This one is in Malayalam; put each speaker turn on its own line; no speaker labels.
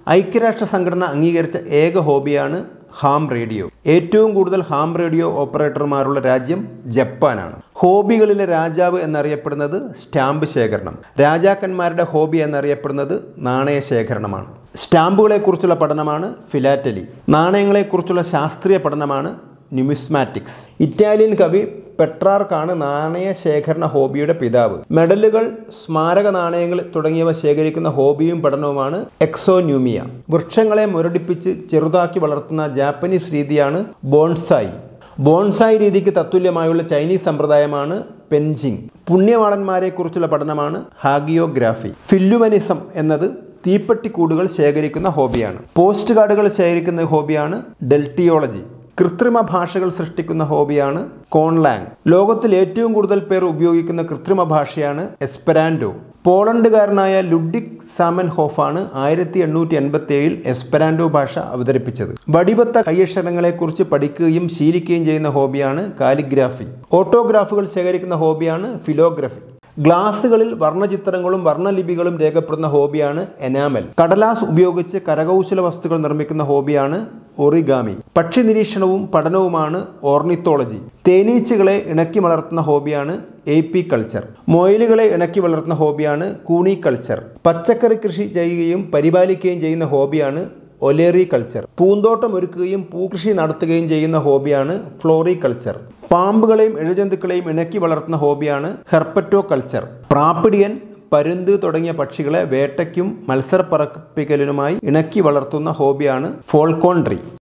ഐക്യരാഷ്ട്ര സംഘടന അംഗീകരിച്ച ഏക ഹോബിയാണ് ഹാം റേഡിയോ. ഏറ്റവും കൂടുതൽ ഹാം റേഡിയോ ഓപ്പറേറ്റർമാരുള്ള രാജ്യം ജപ്പാനാണ്. ഹോബികളിലെ രാജാവ് എന്നറിയപ്പെടുന്നത് സ്റ്റാമ്പ് ശേഖരണം. രാജാക്കന്മാരുടെ ഹോബി എന്നറിയപ്പെടുന്നത് നാണയ ശേഖരണമാണ്. സ്റ്റാമ്പുകളെക്കുറിച്ചുള്ള പഠനമാണ് ഫിലാറ്റലി. നാണയങ്ങളെക്കുറിച്ചുള്ള ശാസ്ത്രീയ പഠനമാണ് ന്യൂമിസ്മാറ്റിക്സ്. ഇറ്റാലിയൻ കവി പെട്രാർക്കാണ് നാണയ ശേഖരണ ഹോബിയുടെ പിതാവ്. മെഡലുകൾ, സ്മാരക നാണയങ്ങൾ തുടങ്ങിയവ ശേഖരിക്കുന്ന ഹോബിയും പഠനവുമാണ് എക്സോന്യൂമിയ. വൃക്ഷങ്ങളെ മുരടിപ്പിച്ച് ചെറുതാക്കി വളർത്തുന്ന ജാപ്പനീസ് രീതിയാണ് ബോൺസായി. ബോൺസായി രീതിക്ക് തത്തുല്യമായുള്ള ചൈനീസ് സമ്പ്രദായമാണ് പെൻജിങ്. പുണ്യവാളന്മാരെക്കുറിച്ചുള്ള പഠനമാണ് ഹാഗിയോഗ്രാഫി. ഫില്ലുമനിസം എന്നത് തീപ്പെട്ടിക്കൂടുകൾ ശേഖരിക്കുന്ന ഹോബിയാണ്. പോസ്റ്റ് കാർഡുകൾ ശേഖരിക്കുന്ന ഹോബിയാണ് ഡെൽറ്റിയോളജി. കൃത്രിമ ഭാഷകൾ സൃഷ്ടിക്കുന്ന ഹോബിയാണ് കോൺലാങ്. ലോകത്തിൽ ഏറ്റവും കൂടുതൽ പേർ ഉപയോഗിക്കുന്ന കൃത്രിമ ഭാഷയാണ് എസ്പെരാൻഡോ. പോളണ്ടുകാരനായ ലുഡിക് സാമൻഹോഫാണ് 1887 എസ്പെരാൻഡോ ഭാഷ അവതരിപ്പിച്ചത്. വടിവത്ത കൈയക്ഷരങ്ങളെക്കുറിച്ച് പഠിക്കുകയും ശീലിക്കുകയും ചെയ്യുന്ന ഹോബിയാണ് കാലിഗ്രാഫി. ഓട്ടോഗ്രാഫുകൾ ശേഖരിക്കുന്ന ഹോബിയാണ് ഫിലോഗ്രഫി. ഗ്ലാസുകളിൽ വർണ്ണചിത്രങ്ങളും വർണ്ണലിപികളും രേഖപ്പെടുന്ന ഹോബിയാണ് എനാമൽ. കടലാസ് ഉപയോഗിച്ച് കരകൗശല വസ്തുക്കൾ നിർമ്മിക്കുന്ന ഹോബിയാണ് ഒറിഗാമി. പക്ഷി നിരീക്ഷണവും പഠനവുമാണ് ഓർണിത്തോളജി. തേനീച്ചകളെ ഇണക്കി വളർത്തുന്ന ഹോബിയാണ് ഏപ്പിക്കൾച്ചർ. മൊയിലുകളെ ഇണക്കി വളർത്തുന്ന ഹോബിയാണ് കൂണിക്കൾച്ചർ. പച്ചക്കറി കൃഷി ചെയ്യുകയും പരിപാലിക്കുകയും ചെയ്യുന്ന ഹോബിയാണ് ഒലേറികൾച്ചർ. പൂന്തോട്ടം ഒരുക്കുകയും പൂകൃഷി നടത്തുകയും ചെയ്യുന്ന ഹോബിയാണ് ഫ്ലോറികൾച്ചർ. പാമ്പുകളെയും ഇഴജന്തുക്കളെയും ഇണക്കി വളർത്തുന്ന ഹോബിയാണ് ഹെർപ്പറ്റോകൾച്ചർ. പ്രാപ്പിടിയൻ, പരുന്ത് തുടങ്ങിയ പക്ഷികളെ വേട്ടയ്ക്കും മത്സരപ്പറപ്പിക്കലിനുമായി ഇണക്കി വളർത്തുന്ന ഹോബിയാണ് ഫോൾക്കോൺട്രി.